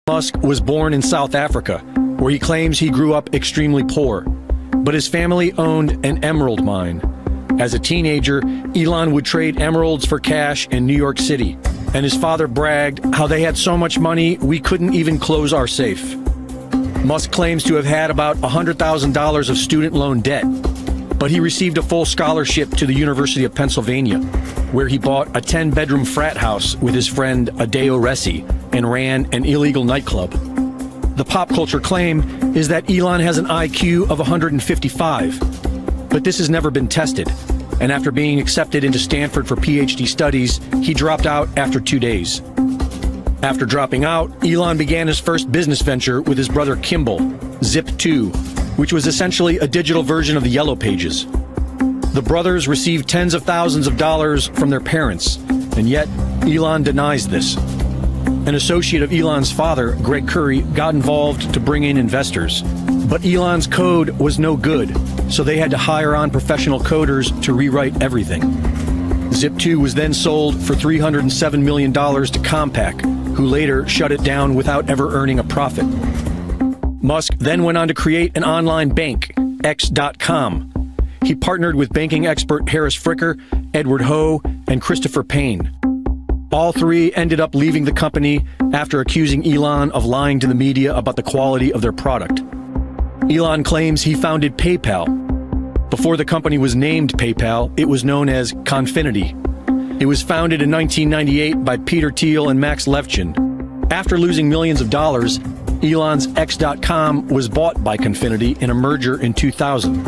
Musk was born in South Africa, where he claims he grew up extremely poor, but his family owned an emerald mine. As a teenager, Elon would trade emeralds for cash in New York City, and his father bragged how they had so much money we couldn't even close our safe. Musk claims to have had about $100,000 of student loan debt, but he received a full scholarship to the University of Pennsylvania, where he bought a 10-bedroom frat house with his friend Adeo Ressi and ran an illegal nightclub. The pop culture claim is that Elon has an IQ of 155, but this has never been tested, and after being accepted into Stanford for PhD studies, he dropped out after 2 days. After dropping out, Elon began his first business venture with his brother Kimball, Zip2, which was essentially a digital version of the Yellow Pages. The brothers received tens of thousands of dollars from their parents, and yet Elon denies this. An associate of Elon's father, Greg Curry, got involved to bring in investors, but Elon's code was no good, so they had to hire on professional coders to rewrite everything. Zip2 was then sold for $307 million to Compaq, who later shut it down without ever earning a profit. Musk then went on to create an online bank, X.com. He partnered with banking expert Harris Fricker, Edward Ho, and Christopher Payne. All three ended up leaving the company after accusing Elon of lying to the media about the quality of their product. Elon claims he founded PayPal. Before the company was named PayPal, it was known as Confinity. It was founded in 1998 by Peter Thiel and Max Levchin. After losing millions of dollars, Elon's X.com was bought by Confinity in a merger in 2000.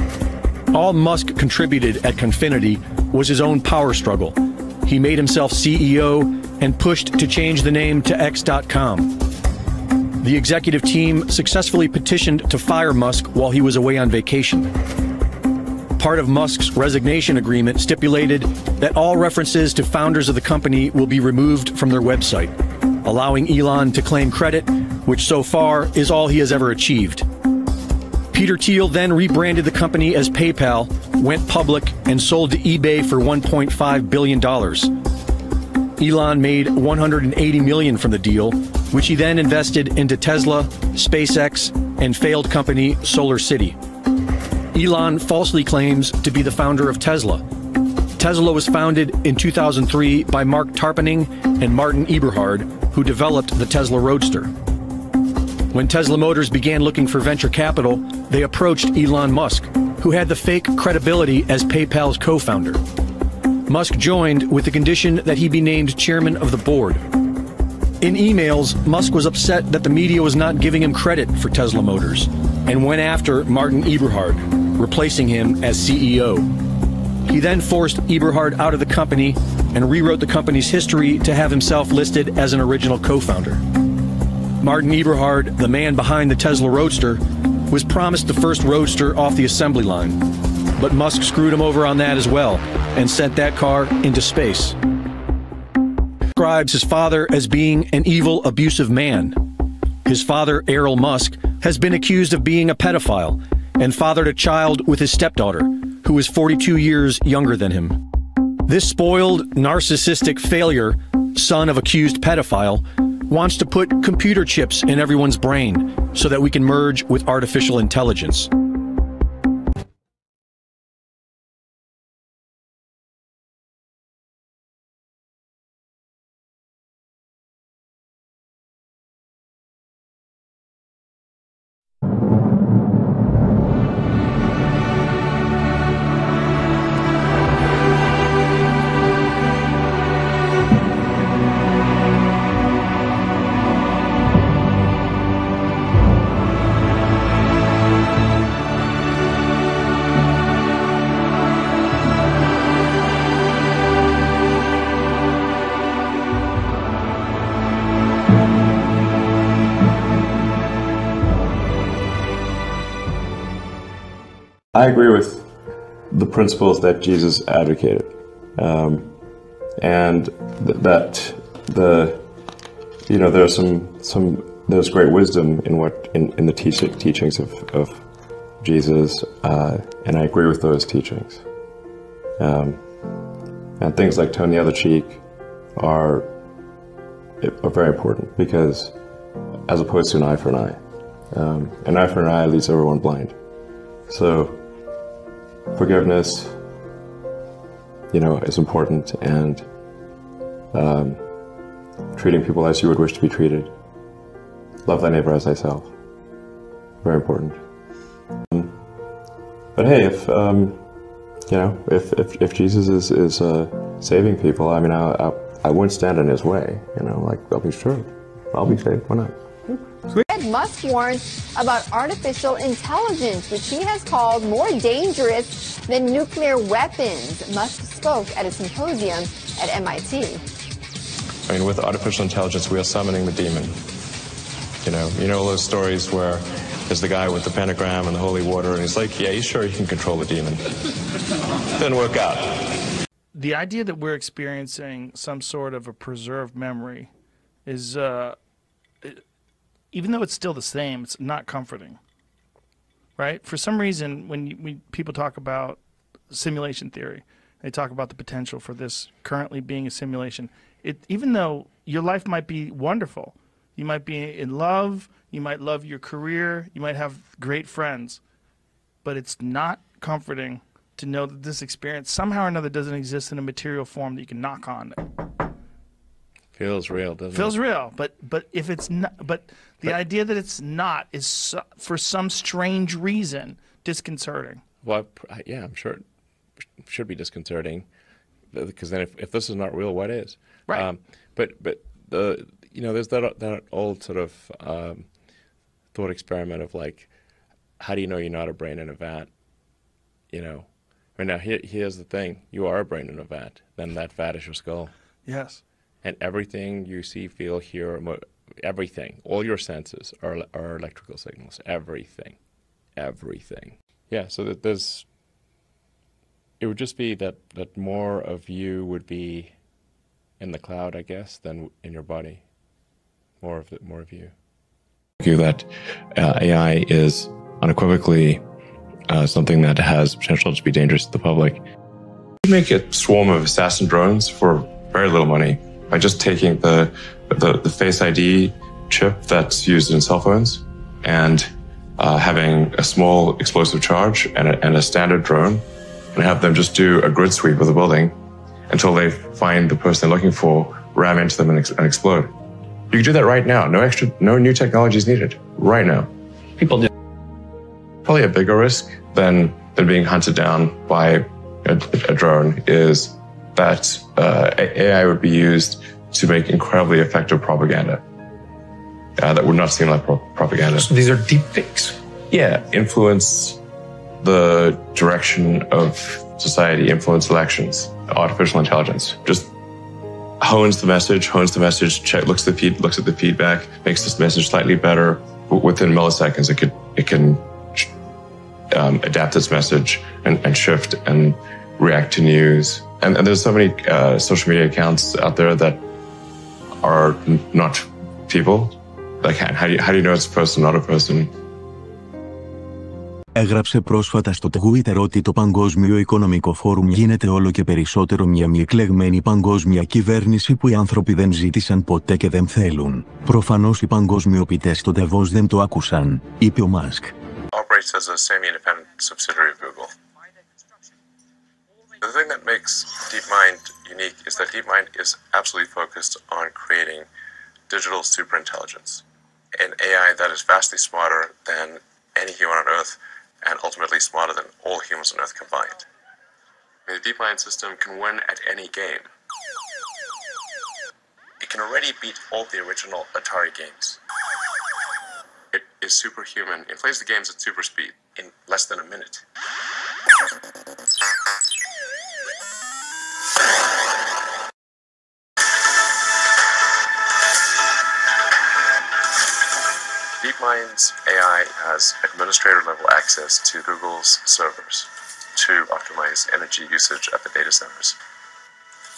All Musk contributed at Confinity was his own power struggle. He made himself CEO and pushed to change the name to X.com. The executive team successfully petitioned to fire Musk while he was away on vacation. Part of Musk's resignation agreement stipulated that all references to founders of the company will be removed from their website, allowing Elon to claim credit, which so far is all he has ever achieved. Peter Thiel then rebranded the company as PayPal, went public, and sold to eBay for $1.5 billion. Elon made $180 million from the deal, which he then invested into Tesla, SpaceX, and failed company SolarCity. Elon falsely claims to be the founder of Tesla. Tesla was founded in 2003 by Mark Tarpenning and Martin Eberhard, who developed the Tesla Roadster. When Tesla Motors began looking for venture capital, they approached Elon Musk, who had the fake credibility as PayPal's co-founder. Musk joined with the condition that he be named chairman of the board. In emails, Musk was upset that the media was not giving him credit for Tesla Motors, and went after Martin Eberhard, replacing him as CEO. He then forced Eberhard out of the company and rewrote the company's history to have himself listed as an original co-founder. Martin Eberhard, the man behind the Tesla Roadster, was promised the first Roadster off the assembly line, but Musk screwed him over on that as well and sent that car into space. He describes his father as being an evil, abusive man. His father, Errol Musk, has been accused of being a pedophile and fathered a child with his stepdaughter, who is 42 years younger than him. This spoiled, narcissistic failure, son of accused pedophile, wants to put computer chips in everyone's brain so that we can merge with artificial intelligence. I agree with the principles that Jesus advocated, and there's great wisdom in the teachings of Jesus, and I agree with those teachings. And things like turn the other cheek are very important, because as opposed to an eye for an eye. An eye for an eye leaves everyone blind. So forgiveness, is important, and treating people as you would wish to be treated. Love thy neighbor as thyself. Very important. But hey, if Jesus is saving people, I mean, I wouldn't stand in his way. I'll be sure, I'll be saved. Why not? Musk warns about artificial intelligence, which he has called more dangerous than nuclear weapons. Musk spoke at a symposium at MIT. I mean, with artificial intelligence, we are summoning the demon. You know those stories where there's the guy with the pentagram and the holy water, and he's like, yeah, you sure you can control the demon? Didn't work out. The idea that we're experiencing some sort of a preserved memory is, even though it's still the same, it's not comforting, right? For some reason, when people talk about simulation theory, they talk about the potential for this currently being a simulation. Even though your life might be wonderful, you might be in love, you might love your career, you might have great friends, but it's not comforting to know that this experience somehow or another doesn't exist in a material form that you can knock on. Feels real, doesn't it? Feels real, but if it's not, but the idea that it's not is for some strange reason disconcerting. Well, yeah, I'm sure it should be disconcerting, because then if this is not real, what is? Right. But there's that old sort of thought experiment of like, how do you know you're not a brain in a vat? Right now, here's the thing: you are a brain in a vat. Then that vat is your skull. Yes. And everything you see, feel, hear, everything, all your senses are electrical signals. Everything. Yeah. So that it would just be that more of you would be in the cloud, I guess, than in your body. More of you. That AI is unequivocally something that has potential to be dangerous to the public. You make a swarm of assassin drones for very little money by just taking the Face ID chip that's used in cell phones and having a small explosive charge and a standard drone, and have them just do a grid sweep of the building until they find the person they're looking for, ram into them and explode. You can do that right now. No new technology is needed. Right now. People do. Probably a bigger risk than being hunted down by a drone is that AI would be used to make incredibly effective propaganda that would not seem like propaganda. So these are deep fakes. Yeah, influence the direction of society, influence elections. Artificial intelligence just hones the message, looks at the feedback, makes this message slightly better. Within milliseconds, it can adapt its message and shift and react to news. And there's so many social media accounts out there that are not people. Like, how do you know it's a person, not a person? Έγραψε πρόσφατα στο Twitter ότι το Παγκόσμιο Οικονομικό Φόρουμ γίνεται όλο και περισσότερο μια μη εκλεγμένη παγκόσμια κυβέρνηση που οι άνθρωποι δεν ζήτησαν ποτέ και δεν θέλουν. Προφανώς οι παγκοσμιοποιητές στο Davos δεν το άκουσαν, είπε ο Musk. Operates as a semi-independent subsidiary of Google. The thing that makes DeepMind unique is that DeepMind is absolutely focused on creating digital superintelligence, an AI that is vastly smarter than any human on Earth, and ultimately smarter than all humans on Earth combined. I mean, the DeepMind system can win at any game. It can already beat all the original Atari games. It is superhuman. It plays the games at super speed in less than a minute. DeepMind's AI has administrator-level access to Google's servers to optimize energy usage at the data centers.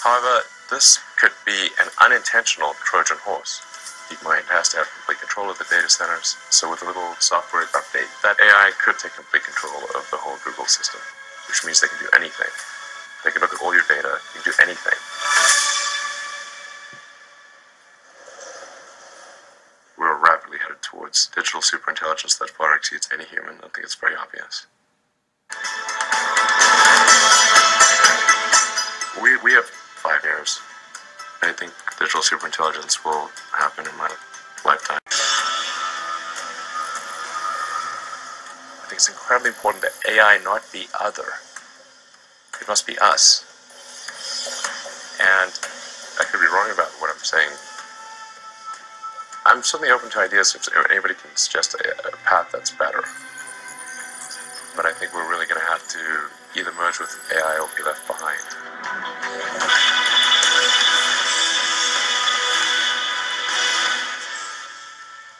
However, this could be an unintentional Trojan horse. DeepMind has to have complete control of the data centers, so with a little software update, that AI could take complete control of the whole Google system, which means they can do anything. They can look at all your data, you can do anything. We're rapidly heading towards digital superintelligence that far exceeds any human. I think it's very obvious. We have 5 years. I think digital superintelligence will happen in my lifetime. I think it's incredibly important that AI not be other. It must be us. And I could be wrong about what I'm saying. I'm certainly open to ideas if anybody can suggest a path that's better. But I think we're really going to have to either merge with AI or be left behind.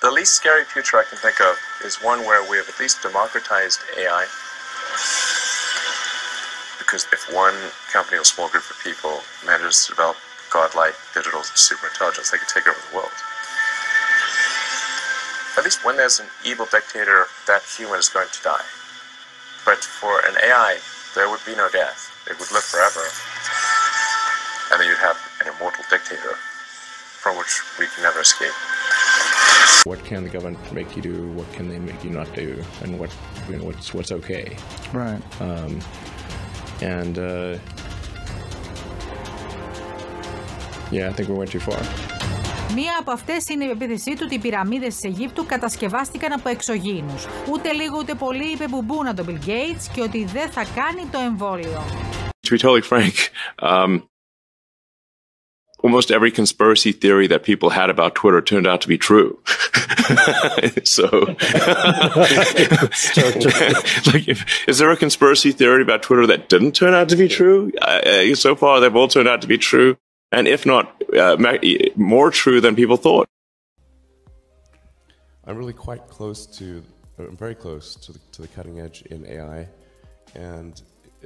The least scary future I can think of is one where we have at least democratized AI. Because if one company or small group of people manages to develop godlike digital superintelligence, they could take over the world. At least when there's an evil dictator, that human is going to die. But for an AI, there would be no death. It would live forever. And then you'd have an immortal dictator from which we can never escape. What can the government make you do? What can they make you not do? And what's okay? Right. Yeah, I think we went too far. Μία από αυτές είναι η επίθεσή του ότι οι πυραμίδες της Αιγύπτου κατασκευάστηκαν από εξωγήινους. Ούτε λίγο ούτε πολύ είπε μπουμπούνα τον Bill Gates και ότι δεν θα κάνει το εμβόλιο. To be totally frank, almost every conspiracy theory that people had about Twitter turned out to be true. So, like, is there a conspiracy theory about Twitter that didn't turn out to be true? So far, they've all turned out to be true. And if not, more true than people thought. I'm really quite close to, I'm very close to the cutting edge in AI, and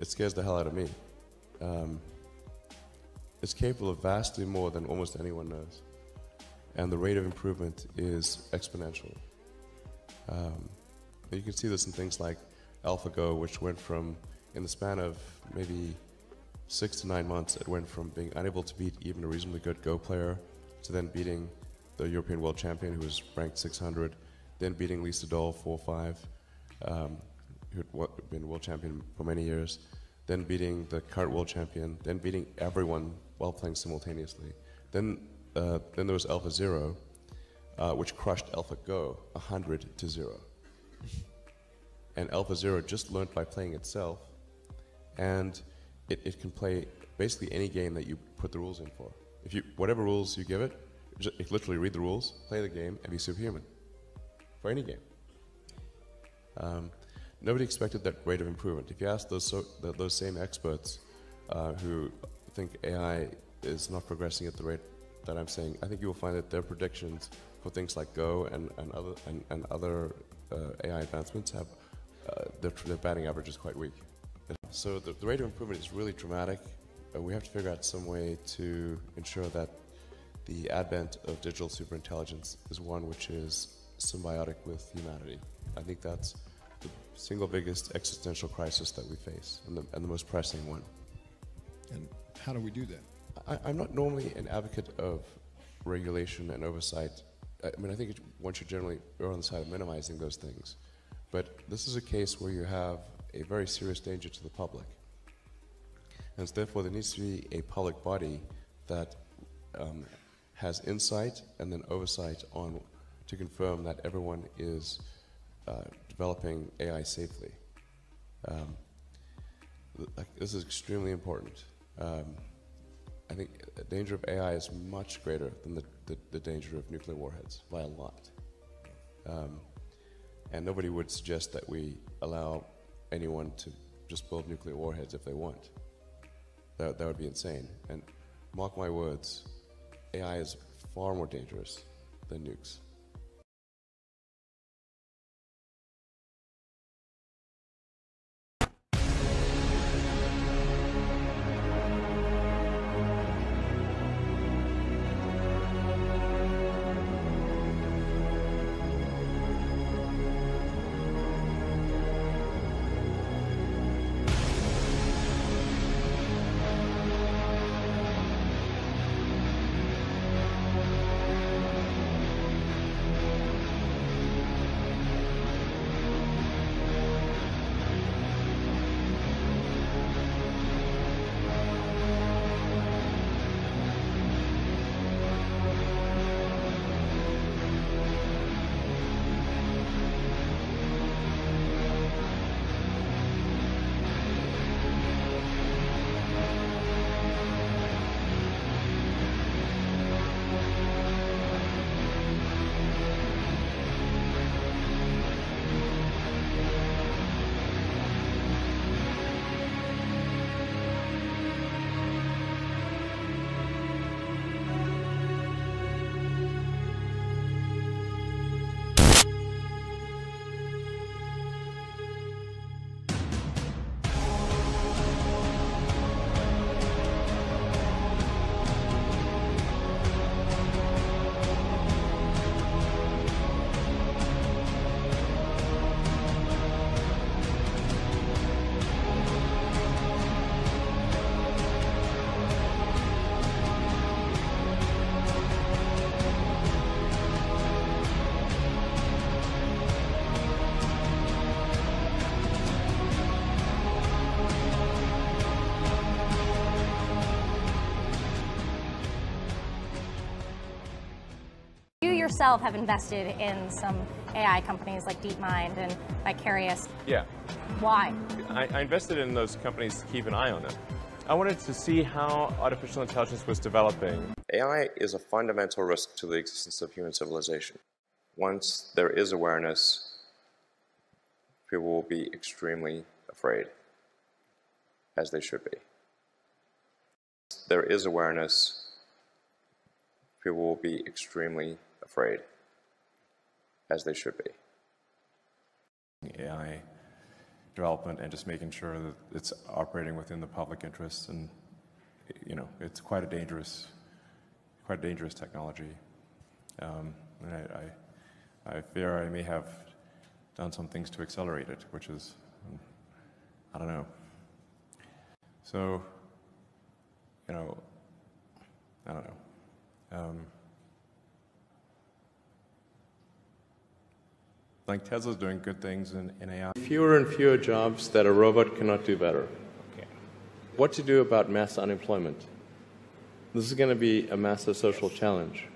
it scares the hell out of me. It's capable of vastly more than almost anyone knows, and the rate of improvement is exponential. You can see this in things like AlphaGo, which went from, in the span of maybe 6 to 9 months, it went from being unable to beat even a reasonably good Go player to then beating the European world champion, who was ranked 600, then beating Lisa Doll 4-5, who'd been world champion for many years, then beating the current world champion, then beating everyone while playing simultaneously. Then there was AlphaZero, which crushed AlphaGo 100-0. And AlphaZero just learned by playing itself, and it can play basically any game that you put the rules in for. Whatever rules you give it, it literally read the rules, play the game, and be superhuman for any game. Nobody expected that rate of improvement. If you ask those same experts who think AI is not progressing at the rate that I'm saying, I think you will find that their predictions for things like Go and other AI advancements have their batting average is quite weak. So the rate of improvement is really dramatic. We have to figure out some way to ensure that the advent of digital superintelligence is one which is symbiotic with humanity. I think that's the single biggest existential crisis that we face, and the most pressing one. And how do we do that? I'm not normally an advocate of regulation and oversight. I mean, I think one should generally err on the side of minimizing those things. But this is a case where you have a very serious danger to the public. And so therefore there needs to be a public body that has insight and then oversight to confirm that everyone is developing AI safely. This is extremely important. I think the danger of AI is much greater than the danger of nuclear warheads by a lot. And nobody would suggest that we allow anyone to just build nuclear warheads if they want. That would be insane. And mark my words, AI is far more dangerous than nukes. yourself have invested in some AI companies like DeepMind and Vicarious. Yeah. Why? I invested in those companies to keep an eye on them. I wanted to see how artificial intelligence was developing. AI is a fundamental risk to the existence of human civilization. Once there is awareness, people will be extremely afraid, as they should be. There is awareness, people will be extremely afraid, as they should be. AI development and just making sure that it's operating within the public interest, and you know, it's quite a dangerous technology. And I fear I may have done some things to accelerate it, which is, I don't know. So, you know, I don't know. Like Tesla's doing good things in AI. Fewer and fewer jobs that a robot cannot do better. Okay. What to do about mass unemployment? This is going to be a massive social challenge.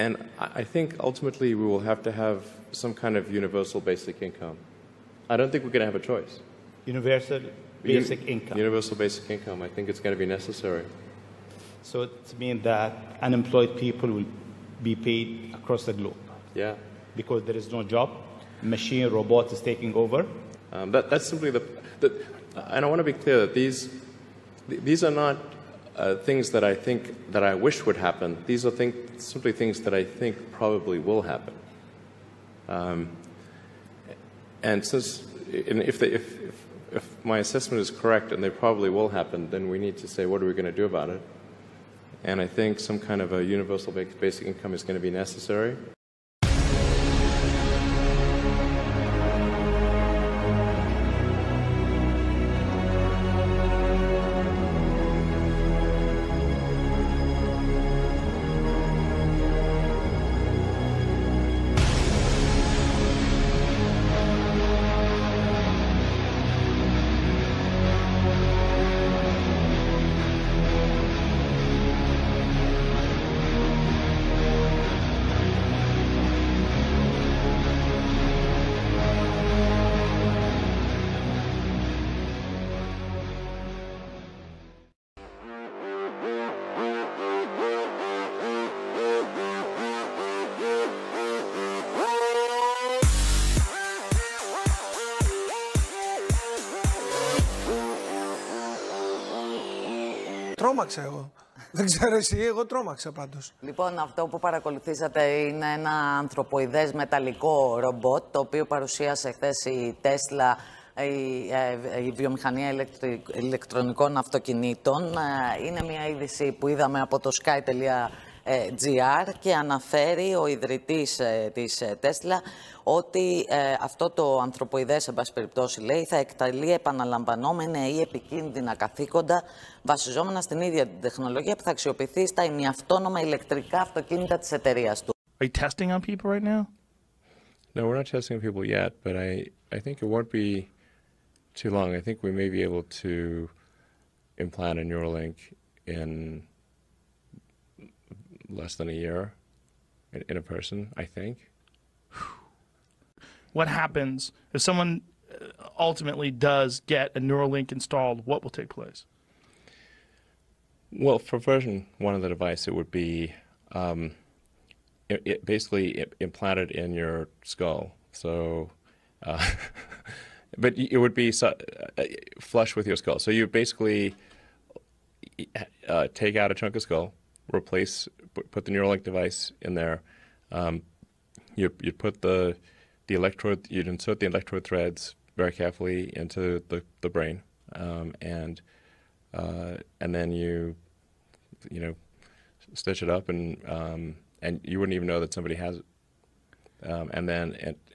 And I think ultimately we will have to have some kind of universal basic income. I don't think we're going to have a choice. Universal basic income. Universal basic income. I think it's going to be necessary. So it means that unemployed people will be paid across the globe. Yeah. Because there is no job, machine, robot is taking over. That's simply and I want to be clear that these are not things that I think that I wish would happen. These are simply things that I think probably will happen. And if my assessment is correct and they probably will happen, then we need to say, what are we going to do about it? And I think some kind of a universal basic income is going to be necessary. Τρόμαξα εγώ. Δεν ξέρω εσύ, εγώ τρόμαξα πάντως. Λοιπόν, αυτό που παρακολουθήσατε είναι ένα ανθρωποειδές μεταλλικό ρομπότ, το οποίο παρουσίασε χθες η Τέσλα, η βιομηχανία ηλεκτρονικών αυτοκινήτων. Είναι μια είδηση που είδαμε από το sky.gr και αναφέρει ο ιδρυτής της Τέσλα ότι αυτό το ανθρωποειδές, εν πάση περιπτώσει, λέει, θα εκτελεί επαναλαμβανόμενα ή επικίνδυνα καθήκοντα βασιζόμενα στην ίδια την τεχνολογία που θα αξιοποιηθεί στα ημιαυτόνομα ηλεκτρικά αυτοκίνητα της εταιρείας του. Are you testing on people right now? No, we're not testing on people yet, but I think it won't be too long. I think we may be able to implant a Neuralink in less than a year in a person, I think. What happens if someone ultimately does get a Neuralink installed? What will take place? Well, for version 1 of the device, it would be basically implanted in your skull. So, but it would be flush with your skull. So you basically take out a chunk of skull, put the Neuralink device in there. You put the electrode, you'd insert the electrode threads very carefully into the brain, and then you stitch it up, and you wouldn't even know that somebody has it,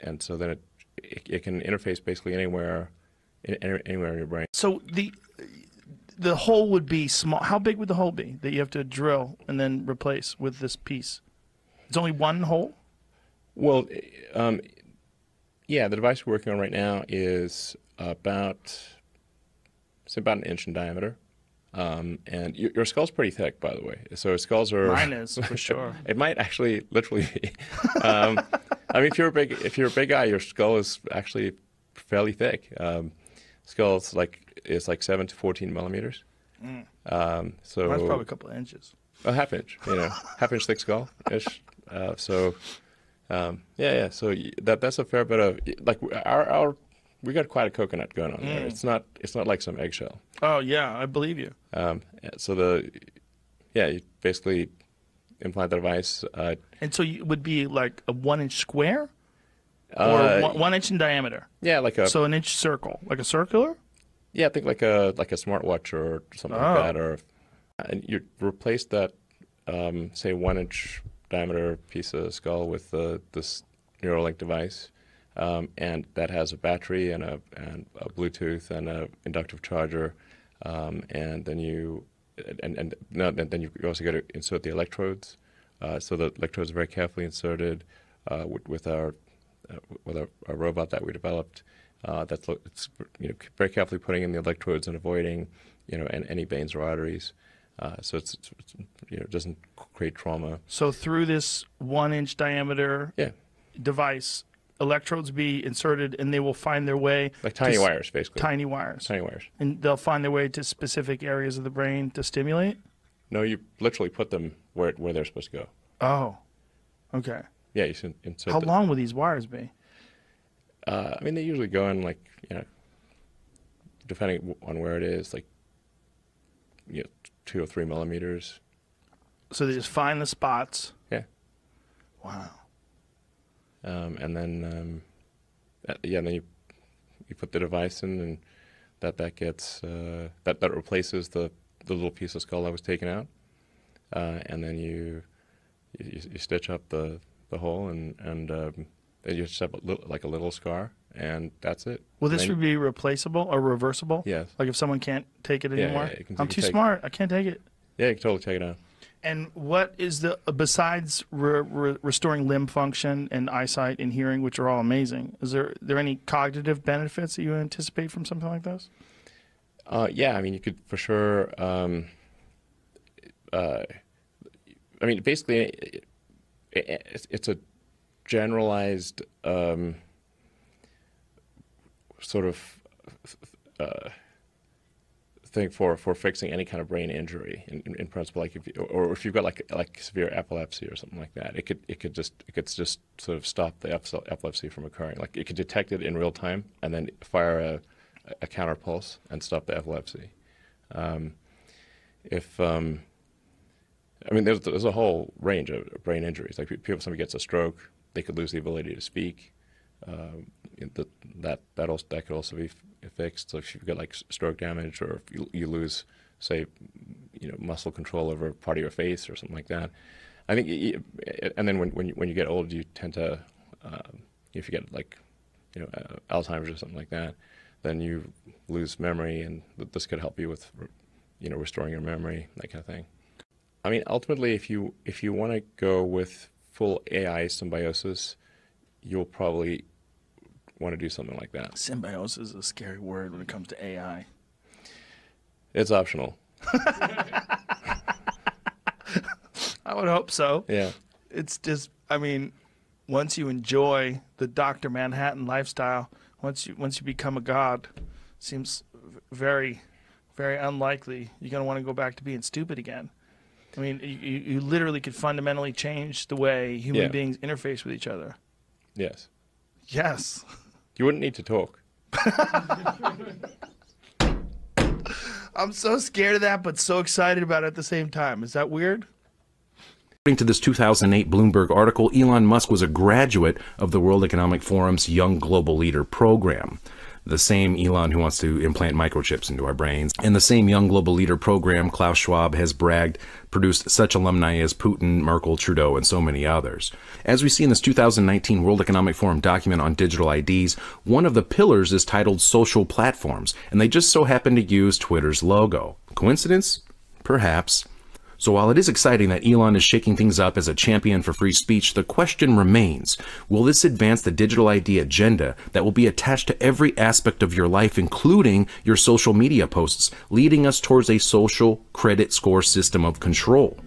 and so then it can interface basically anywhere in your brain. So the hole would be small. How big would the hole be that you have to drill and then replace with this piece? It's only one hole? Well, yeah, the device we're working on right now is about an inch in diameter. And your skull's pretty thick, by the way. So skulls are. Mine is, for sure. It might actually literally be. I mean, if you're a big guy, your skull is actually fairly thick. Skull's it's like 7 to 14 millimeters. So mine's probably a couple of inches. A half inch, half-inch thick skull ish. Yeah. So that's a fair bit of we got quite a coconut going on there. It's not like some eggshell. Oh yeah, I believe you. So you basically implant the device. And so it would be like a 1 inch square, or 1 inch in diameter. Yeah, so an inch circle, like a circular. Yeah, I think like a smartwatch or something like that, and you replace that say 1 inch diameter piece of skull with this Neuralink device. And that has a battery and a Bluetooth and an inductive charger, and then you also got to insert the electrodes. So the electrodes are very carefully inserted with our robot that we developed. It's very carefully putting in the electrodes and avoiding any veins or arteries, so it doesn't create trauma. So through this 1 inch diameter device, electrodes be inserted, and they will find their way like tiny wires, basically. Tiny wires. Tiny wires. And they'll find their way to specific areas of the brain to stimulate? No, you literally put them where they're supposed to go. Oh, okay. Yeah, you insert. How long will these wires be? I mean, they usually go in depending on where it is, 2 or 3 millimeters. So they just find the spots. Yeah. Wow. And then, then you put the device in, and that gets that replaces the little piece of skull that was taken out, and then you stitch up the hole, and then you just have a little scar, and that's it. Will this be replaceable or reversible? Yes. Like if someone can't take it anymore? Yeah, I'm too smart. I can't take it. Yeah, you can totally take it out. And what is besides restoring limb function and eyesight and hearing, which are all amazing, is there any cognitive benefits that you anticipate from something like this? Yeah, I mean, you could for sure. I mean, basically, it's a generalized sort of thing for fixing any kind of brain injury in principle, like if you've got like severe epilepsy or something like that, it could just sort of stop the epilepsy from occurring. Like it could detect it in real time and then fire a counter pulse and stop the epilepsy. I mean, there's a whole range of brain injuries. Like somebody gets a stroke, they could lose the ability to speak. That could also be fixed. So if you've got like stroke damage, or if you lose, say, muscle control over part of your face or something like that, I think. And then when you get old, you tend to, if you get like, Alzheimer's or something like that, then you lose memory, and this could help you with, restoring your memory, that kind of thing. I mean, ultimately, if you want to go with full AI symbiosis, you'll probably want to do something like that. Symbiosis is a scary word when it comes to AI. It's optional. I would hope so. Yeah. It's just, I mean, once you enjoy the Dr. Manhattan lifestyle, once you become a god, seems very, very unlikely you're going to want to go back to being stupid again. I mean, you literally could fundamentally change the way human beings interface with each other. Yes. Yes. You wouldn't need to talk. I'm so scared of that, but so excited about it at the same time. Is that weird? According to this 2008 Bloomberg article, Elon Musk was a graduate of the World Economic Forum's Young Global Leader program. The same Elon who wants to implant microchips into our brains. And the same Young Global Leader program, Klaus Schwab has bragged, produced such alumni as Putin, Merkel, Trudeau, and so many others. As we see in this 2019 World Economic Forum document on digital IDs, one of the pillars is titled Social Platforms, and they just so happen to use Twitter's logo. Coincidence? Perhaps. So while it is exciting that Elon is shaking things up as a champion for free speech, the question remains, will this advance the digital ID agenda that will be attached to every aspect of your life, including your social media posts, leading us towards a social credit score system of control?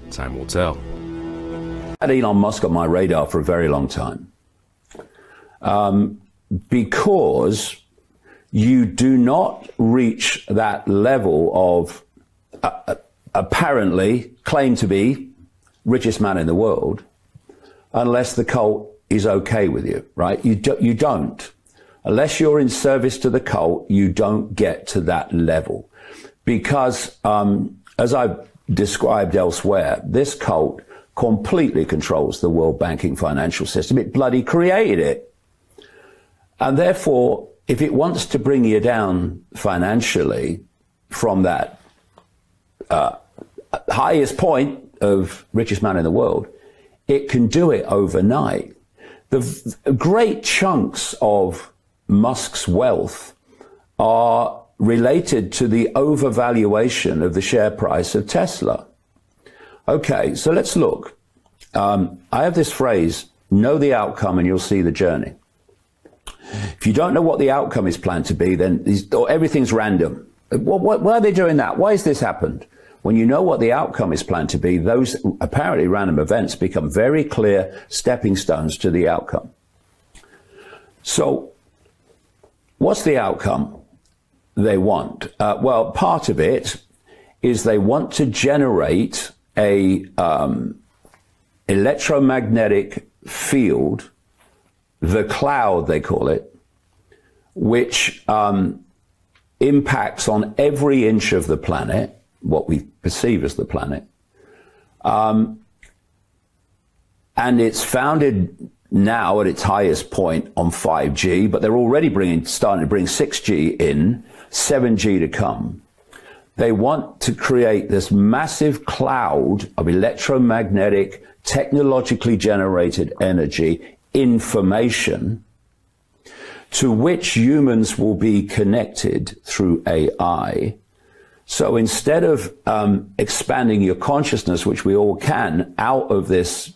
Time will tell. I had Elon Musk on my radar for a very long time. Because you do not reach that level of apparently claim to be richest man in the world unless the cult is okay with you, right? You don't. Unless you're in service to the cult, you don't get to that level. Because, as I've described elsewhere, this cult completely controls the world banking financial system. It bloody created it. And therefore, if it wants to bring you down financially from that highest point of richest man in the world, it can do it overnight. The great chunks of Musk's wealth are related to the overvaluation of the share price of Tesla. Okay, so let's look. I have this phrase, know the outcome and you'll see the journey. If you don't know what the outcome is planned to be, then everything's random. Why are they doing that? Why has this happened? When you know what the outcome is planned to be, those apparently random events become very clear stepping stones to the outcome. So what's the outcome they want? Well, part of it is they want to generate a electromagnetic field, the cloud they call it, which impacts on every inch of the planet, what we perceive as the planet. And it's founded now at its highest point on 5G, but they're already starting to bring 6G in, 7G to come. They want to create this massive cloud of electromagnetic, technologically generated energy, information, to which humans will be connected through AI. So instead of expanding your consciousness, which we all can, out of this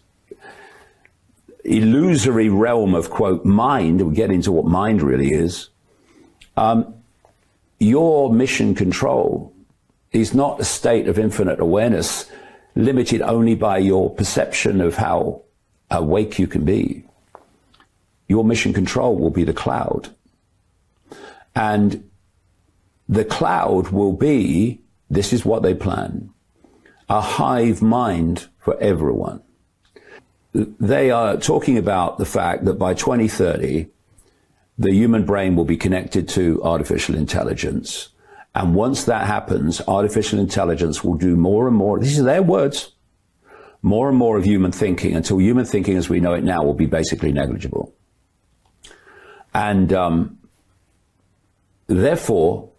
illusory realm of, quote, mind, we get into what mind really is, your mission control is not a state of infinite awareness limited only by your perception of how awake you can be. Your mission control will be the cloud. And the cloud will be, this is what they plan, a hive mind for everyone. They are talking about the fact that by 2030, the human brain will be connected to artificial intelligence. And once that happens, artificial intelligence will do more and more, these are their words, more and more of human thinking until human thinking as we know it now will be basically negligible. And therefore,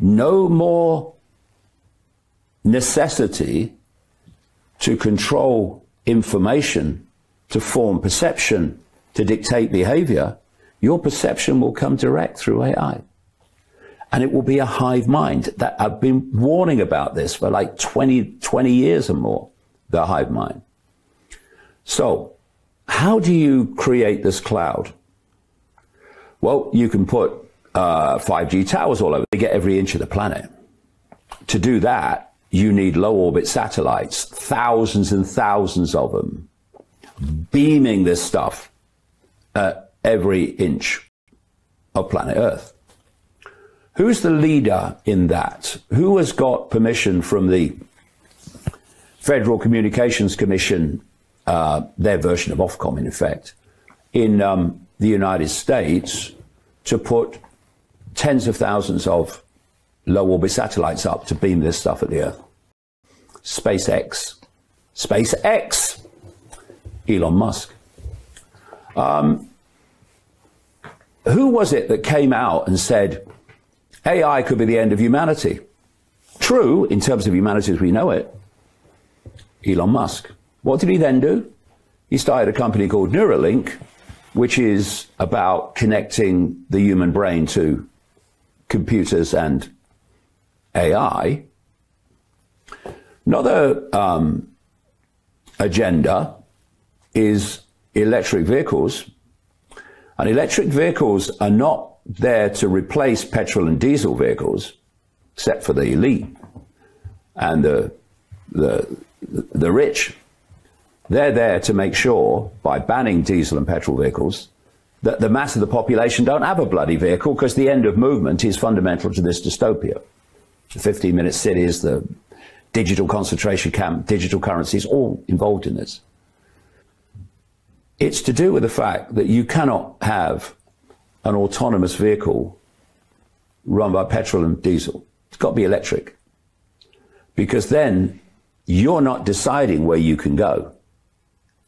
no more necessity to control information, to form perception, to dictate behavior. Your perception will come direct through AI. And it will be a hive mind. That I've been warning about this for like 20 years or more, the hive mind. So how do you create this cloud? Well, you can put 5G towers all over to get every inch of the planet. To do that, you need low orbit satellites, thousands and thousands of them, beaming this stuff at every inch of planet Earth. Who's the leader in that? Who has got permission from the Federal Communications Commission, their version of Ofcom in effect, in the United States to put tens of thousands of low orbit satellites up to beam this stuff at the Earth? SpaceX. SpaceX. Elon Musk. Who was it that came out and said AI could be the end of humanity? True, in terms of humanity as we know it. Elon Musk. What did he then do? He started a company called Neuralink, which is about connecting the human brain to computers and AI. Another agenda is electric vehicles. And electric vehicles are not there to replace petrol and diesel vehicles, except for the elite and the rich. They're there to make sure, by banning diesel and petrol vehicles, that the mass of the population don't have a bloody vehicle, because the end of movement is fundamental to this dystopia. The 15-minute cities, the digital concentration camp, digital currencies, all involved in this. It's to do with the fact that you cannot have an autonomous vehicle run by petrol and diesel. It's got to be electric. Because then you're not deciding where you can go.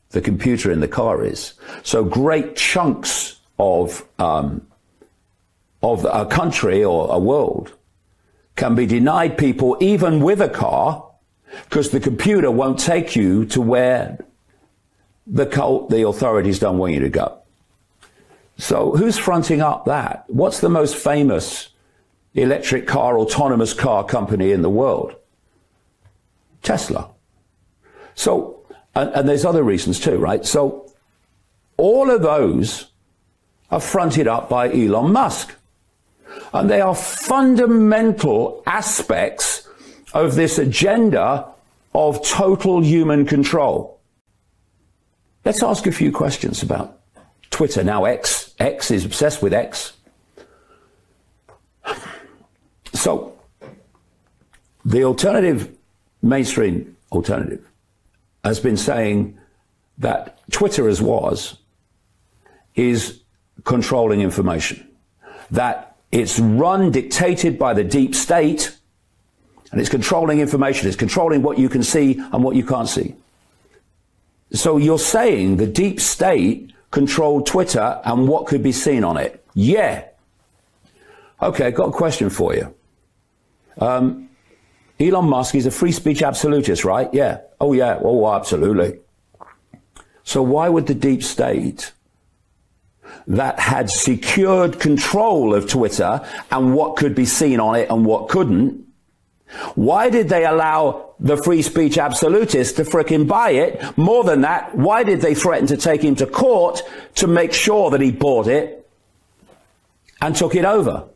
The computer in the car is. So great chunks of a country or a world can be denied people even with a car, because the computer won't take you to where the authorities don't want you to go. So who's fronting up that? What's the most famous electric car, autonomous car company in the world? Tesla. So, and there's other reasons too, right? So all of those are fronted up by Elon Musk. And they are fundamental aspects of this agenda of total human control. Let's ask a few questions about Twitter, now X. X is obsessed with X. So, the alternative, mainstream alternative, has been saying that Twitter as was is controlling information. That it's run, dictated by the deep state, and it's controlling information. It's controlling what you can see and what you can't see. So you're saying the deep state controlled Twitter and what could be seen on it? Yeah. Okay, I've got a question for you. Elon Musk is a free speech absolutist, right? Yeah. Oh, yeah. Oh, absolutely. So why would the deep state that had secured control of Twitter and what could be seen on it and what couldn't, why did they allow the free speech absolutist to frickin' buy it? More than that, why did they threaten to take him to court to make sure that he bought it and took it over?